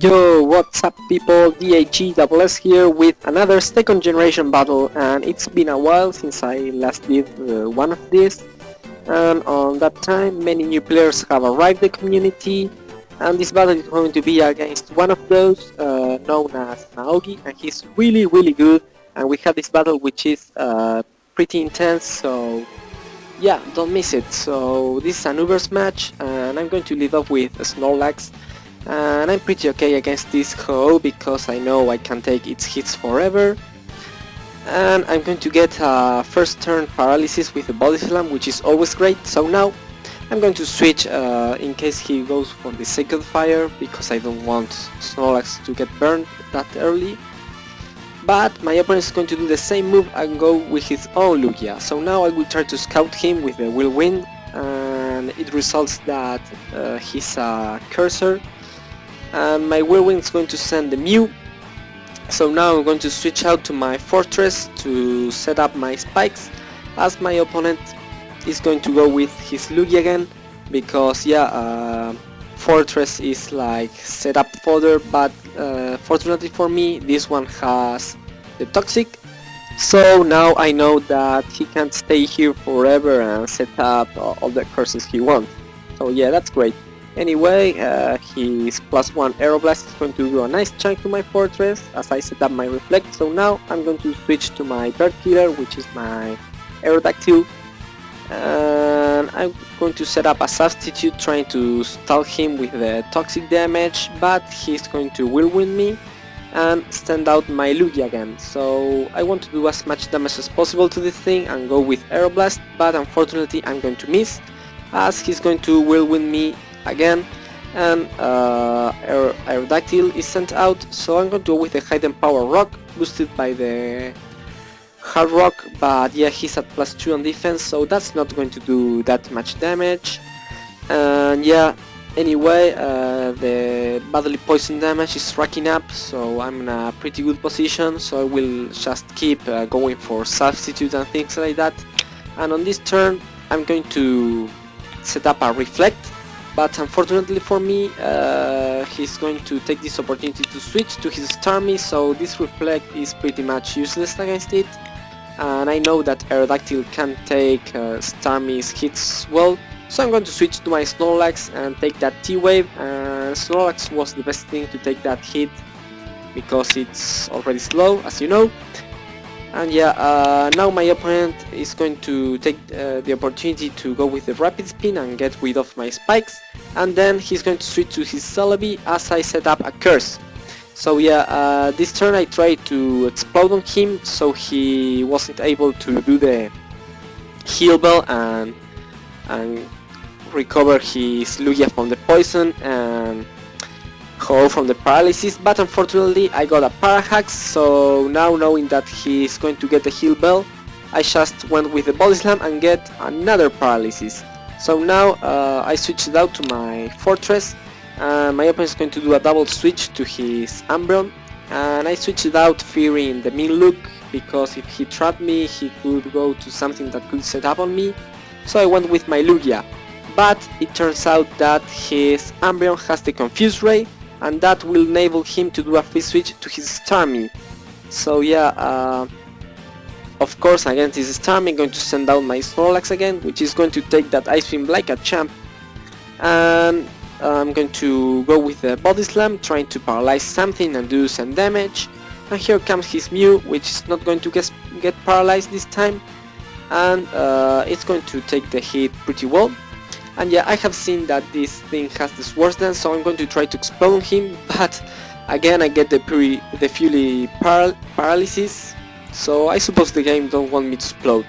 Yo, what's up people, Dhgss here with another second generation battle, and it's been a while since I last did one of these, and on that time many new players have arrived in the community, and this battle is going to be against one of those known as Maogi, and he's really good, and we have this battle which is pretty intense, so yeah, don't miss it. So this is an Ubers match, and I'm going to lead off with Snorlax. And I'm pretty okay against this hoe because I know I can take its hits forever. And I'm going to get a first turn paralysis with the body slam, which is always great. So now I'm going to switch in case he goes for the Sacred Fire, because I don't want Snorlax to get burned that early. But my opponent is going to do the same move and go with his own Lugia. So now I will try to scout him with the Whirlwind, and it results that he's a Cursor. And my Whirlwind is going to send the Mew. So now I'm going to switch out to my Fortress to set up my spikes, as my opponent is going to go with his Lugia again, because yeah, Fortress is like set up fodder, but fortunately for me this one has the Toxic, so now I know that he can't stay here forever and set up all the curses he wants. So yeah, that's great. Anyway, his +1 Aeroblast is going to do a nice chunk to my Fortress as I set up my Reflect. So now I'm going to switch to my Dirt Killer, which is my Aerodactyl, and I'm going to set up a substitute trying to stall him with the toxic damage, but he's going to Whirlwind me and stand out my Lugia again. So I want to do as much damage as possible to this thing and go with Aeroblast, but unfortunately I'm going to miss, as he's going to Whirlwind me again, and Aerodactyl is sent out. So I'm going to go with the Hidden Power Rock, boosted by the Hard Rock, but yeah, he's at +2 on defense, so that's not going to do that much damage. And yeah, anyway, the Badly Poison damage is racking up, so I'm in a pretty good position, so I will just keep going for substitute and things like that. And on this turn I'm going to set up a Reflect, but unfortunately for me, he's going to take this opportunity to switch to his Starmie, so this Reflect is pretty much useless against it. And I know that Aerodactyl can take Starmie's hits well, so I'm going to switch to my Snorlax and take that T-Wave, and Snorlax was the best thing to take that hit because it's already slow, as you know. And yeah, now my opponent is going to take the opportunity to go with the Rapid Spin and get rid of my spikes, and then he's going to switch to his Celebi as I set up a Curse. So yeah, this turn I tried to explode on him, so he wasn't able to do the Heal Bell and recover his Lugia from the poison and Ho from the paralysis, but unfortunately I got a Parahax, so now knowing that he's going to get the Heal Bell, I just went with the Body Slam and get another paralysis. So now I switched out to my Fortress, and my opponent is going to do a double switch to his Umbreon, and I switched out fearing the mean look, because if he trapped me he could go to something that could set up on me, so I went with my Lugia. But it turns out that his Umbreon has the Confuse Ray, and that will enable him to do a free switch to his Starmie. So yeah, of course against this Starmie I'm going to send out my Snorlax again, which is going to take that Ice Beam like a champ, and I'm going to go with the Body Slam, trying to paralyze something and do some damage. And here comes his Mew, which is not going to get paralyzed this time, and it's going to take the hit pretty well. And yeah, I have seen that this thing has the Swords Dance, so I'm going to try to explode him, but again I get the Fury paralysis, so I suppose the game don't want me to explode.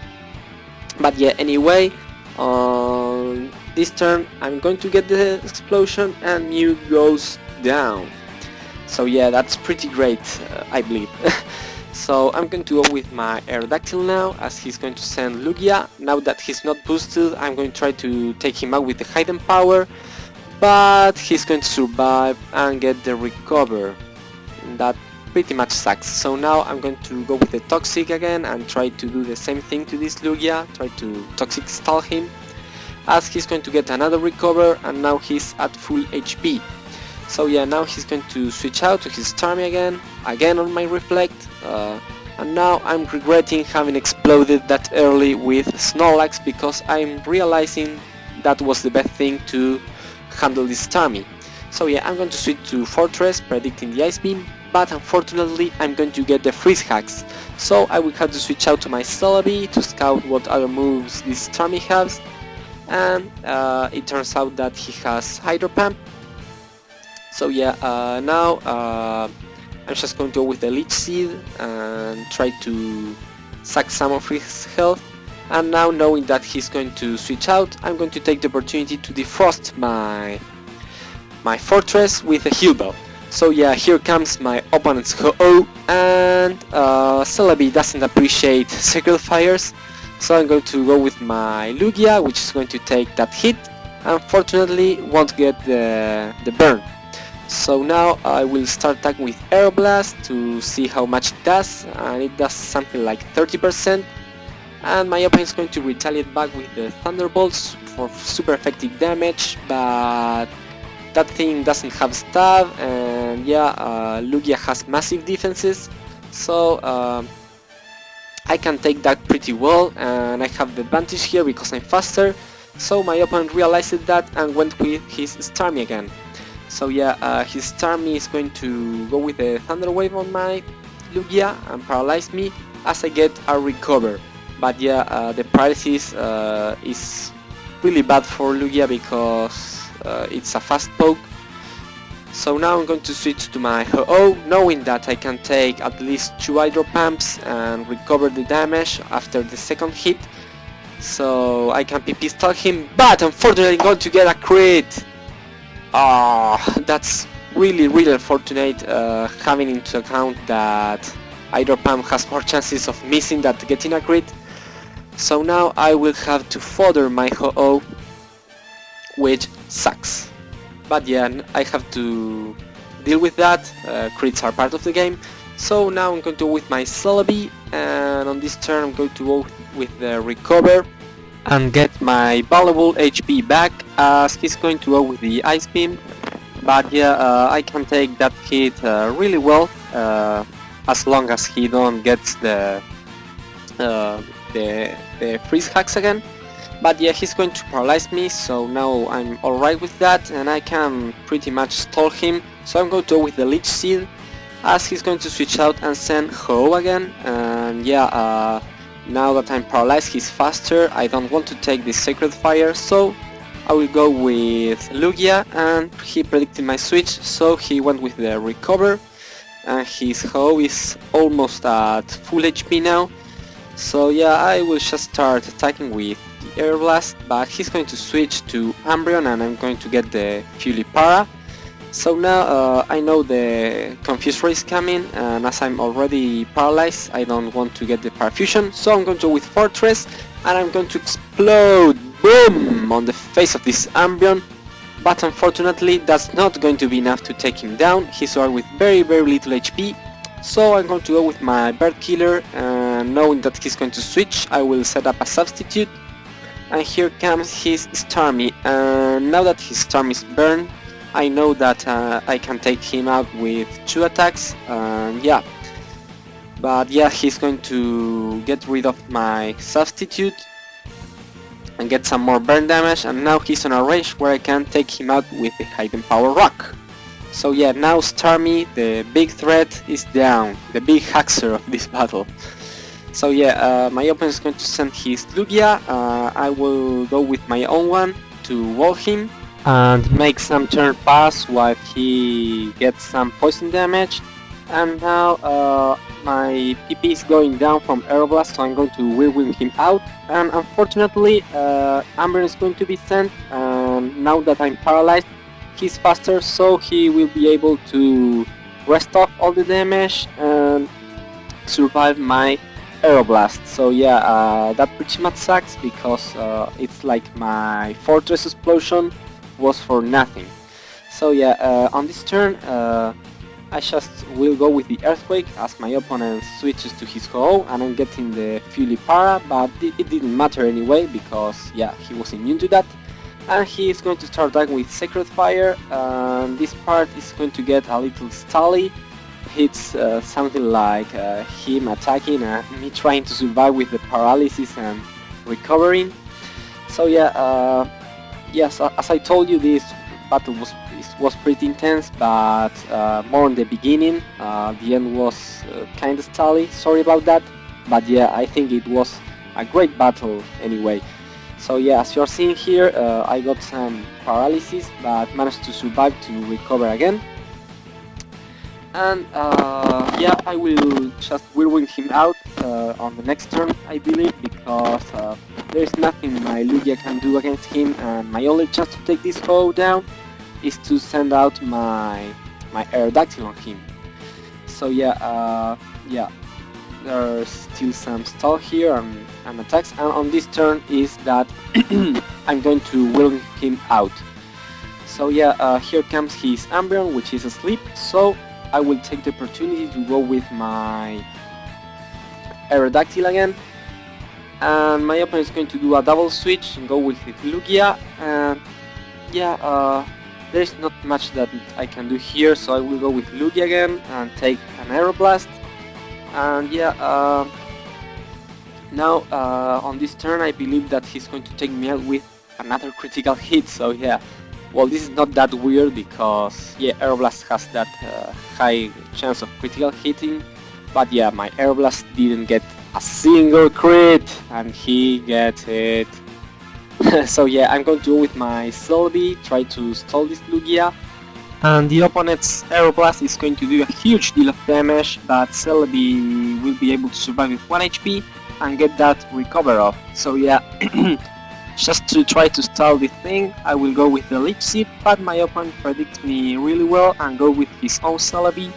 But yeah, anyway, on this turn I'm going to get the explosion and Mew goes down. So yeah, that's pretty great, I believe. So I'm going to go with my Aerodactyl now, as he's going to send Lugia. Now that he's not boosted, I'm going to try to take him out with the Hidden Power, but he's going to survive and get the Recover. That pretty much sucks. So now I'm going to go with the Toxic again and try to do the same thing to this Lugia, try to Toxic stall him, as he's going to get another Recover, and now he's at full HP. So yeah, now he's going to switch out to his Starmie again on my Reflect, and now I'm regretting having exploded that early with Snorlax, because I'm realizing that was the best thing to handle this Starmie. So yeah, I'm going to switch to Fortress, predicting the Ice Beam, but unfortunately I'm going to get the Freeze Hacks, so I will have to switch out to my Celebi to scout what other moves this Starmie has, and it turns out that he has Hydro Pump. So yeah, now I'm just going to go with the Leech Seed and try to suck some of his health. And now, knowing that he's going to switch out, I'm going to take the opportunity to defrost my Fortress with a Heal Bell. So yeah, here comes my opponent's Ho-Oh, and Celebi doesn't appreciate Sacred Fires, so I'm going to go with my Lugia, which is going to take that hit. Unfortunately, won't get the burn. So now I will start attacking with Aeroblast to see how much it does, and it does something like 30%. And my opponent is going to retaliate back with the Thunderbolts for super effective damage, but that thing doesn't have stab, and yeah, Lugia has massive defenses, so I can take that pretty well, and I have the advantage here because I'm faster. So my opponent realized that and went with his Starmie again. So yeah, his Starmie is going to go with a Thunder Wave on my Lugia and paralyze me as I get a recover. But yeah, the paralysis is really bad for Lugia because it's a fast poke. So now I'm going to switch to my Ho-Oh, knowing that I can take at least 2 Hydro Pumps and recover the damage after the second hit. So I can PP stall him, but unfortunately I'm going to get a crit. That's really unfortunate, having into account that Hydro Pump has more chances of missing than getting a crit. So now I will have to fodder my Ho-Oh, which sucks. But yeah, I have to deal with that, crits are part of the game. So now I'm going to go with my Celebi, and on this turn I'm going to go with the Recover and get my valuable HP back, as he's going to go with the Ice Beam. But yeah, I can take that hit really well, as long as he don't get the Freeze Hacks again. But yeah, he's going to paralyze me, so now I'm alright with that, and I can pretty much stall him. So I'm going to go with the Leech Seed, as he's going to switch out and send Ho again. And yeah, now that I'm paralyzed, he's faster. I don't want to take the Sacred Fire, so I will go with Lugia, and he predicted my switch, so he went with the Recover, and his Ho is almost at full HP now. So yeah, I will just start attacking with the Air Blast, but he's going to switch to Umbreon, and I'm going to get the Fury Para. So now I know the Confuse Ray is coming, and as I'm already paralyzed, I don't want to get the Parafusion, so I'm going to go with Fortress, and I'm going to explode, boom, on the face of this Umbreon. But unfortunately that's not going to be enough to take him down. He's already with very little HP, so I'm going to go with my Bird Killer, and knowing that he's going to switch, I will set up a substitute. And here comes his Starmie, and now that his Starmie is burned, I know that I can take him out with 2 attacks, yeah. But yeah, he's going to get rid of my substitute and get some more burn damage, and now he's on a range where I can take him out with the Hidden Power Rock. So yeah, now Starmie, the big threat, is down, the big haxer of this battle. So yeah, my opponent is going to send his Lugia. I will go with my own one to wall him and make some turn pass while he gets some poison damage. And now my PP is going down from Aeroblast, so I'm going to whirlwind him out. And unfortunately, Umbreon is going to be sent, and now that I'm paralyzed, he's faster, so he will be able to rest off all the damage and survive my Aeroblast. So yeah, that pretty much sucks, because it's like my Fortress explosion was for nothing. So yeah, on this turn I just will go with the Earthquake, as my opponent switches to his Ho, and I'm getting the Fury Para, but it didn't matter anyway, because yeah, he was immune to that. and he is going to start back with Sacred Fire, and this part is going to get a little stally. It's something like him attacking and me trying to survive with the paralysis and recovering. So yeah, yes, as I told you, this battle was pretty intense, but more in the beginning. The end was kind of stally, sorry about that, but yeah, I think it was a great battle anyway. So yeah, as you're seeing here, I got some paralysis, but managed to survive to recover again. And yeah, I will just whirlwind him out on the next turn, I believe, because there's nothing my Lugia can do against him, and my only chance to take this foe down is to send out my Aerodactyl on him. So yeah, yeah, there's still some stall here and attacks, and on this turn is that I'm going to whirlwind him out. So yeah, here comes his Umbreon, which is asleep, so I will take the opportunity to go with my Aerodactyl again, and my opponent is going to do a double switch and go with his Lugia, and yeah, there's not much that I can do here, so I will go with Lugia again and take an Aeroblast. And yeah, now on this turn I believe that he's going to take me out with another critical hit, so yeah. Well, this is not that weird because yeah, Aeroblast has that high chance of critical hitting, but yeah, my Aeroblast didn't get a single crit and he gets it. So yeah, I'm going to go with my Celebi, try to stall this Lugia, and the opponent's Aeroblast is going to do a huge deal of damage, but Celebi will be able to survive with 1 HP and get that recover off. So yeah, just to try to stall this thing, I will go with the Leech Seed, but my opponent predicts me really well and go with his own Celebi,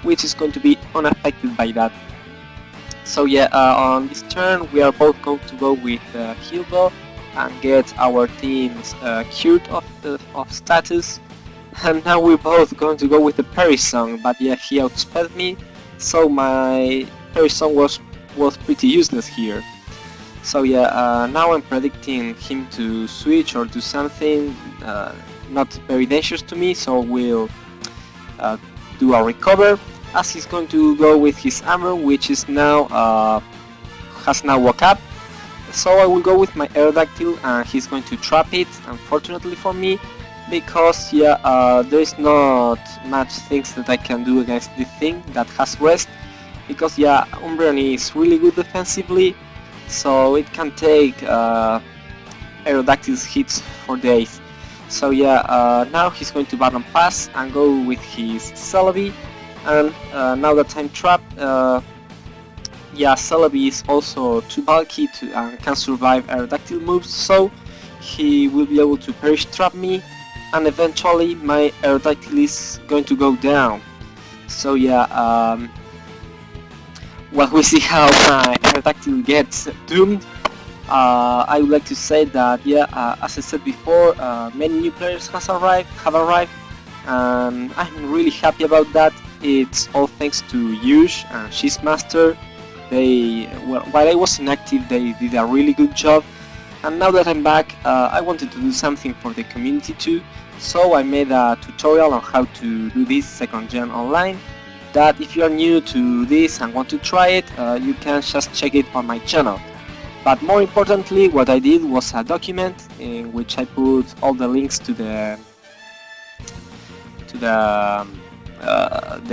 which is going to be unaffected by that. So yeah, on this turn we are both going to go with Heal Bell and get our teams cured of status. And now we're both going to go with the Parry Song, but yeah, he outsped me, so my Parry Song was pretty useless here. So yeah, now I'm predicting him to switch or do something not very dangerous to me, so we'll do a recover, as he's going to go with his Amber, which is now has now woke up. So I will go with my Aerodactyl and he's going to trap it, unfortunately for me, because yeah, there is not much things that I can do against this thing that has rest, because yeah, Umbreon is really good defensively, so it can take Aerodactyl's hits for days. So yeah, now he's going to Battle Pass and go with his Celebi, and now that I'm trapped, yeah, Celebi is also too bulky and can survive Aerodactyl moves, so he will be able to Perish Trap me, and eventually my Aerodactyl is going to go down. So yeah, well, we see how my Aerodactyl gets doomed. I would like to say that yeah, as I said before, many new players have arrived, and I'm really happy about that. It's all thanks to Yush and She's Master. Well, while I was inactive, they did a really good job, and now that I'm back, I wanted to do something for the community too, so I made a tutorial on how to do this 2nd gen online, that if you are new to this and want to try it, you can just check it on my channel. But more importantly, what I did was a document in which I put all the links to the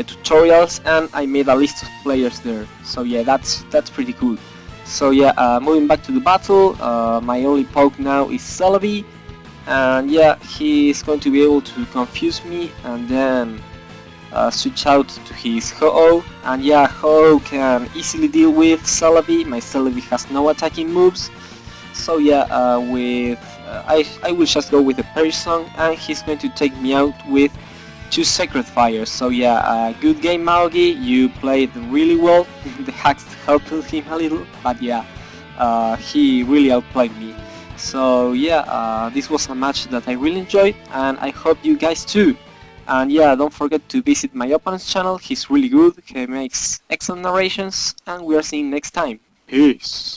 tutorials, and I made a list of players there. So yeah, that's pretty cool. So yeah, moving back to the battle, my only poke now is Celebi, and yeah, he is going to be able to confuse me and then switch out to his Ho-Oh, and yeah, Ho-Oh can easily deal with Celebi. My Celebi has no attacking moves, so yeah, I will just go with the Perish Song, and he's going to take me out with 2 Sacred Fires. So yeah, good game Maogi, you played really well. The hacks helped him a little, but yeah, he really outplayed me. So yeah, this was a match that I really enjoyed, and I hope you guys too. And yeah, don't forget to visit my opponent's channel, he's really good, he makes excellent narrations, and we are seeing next time. Peace!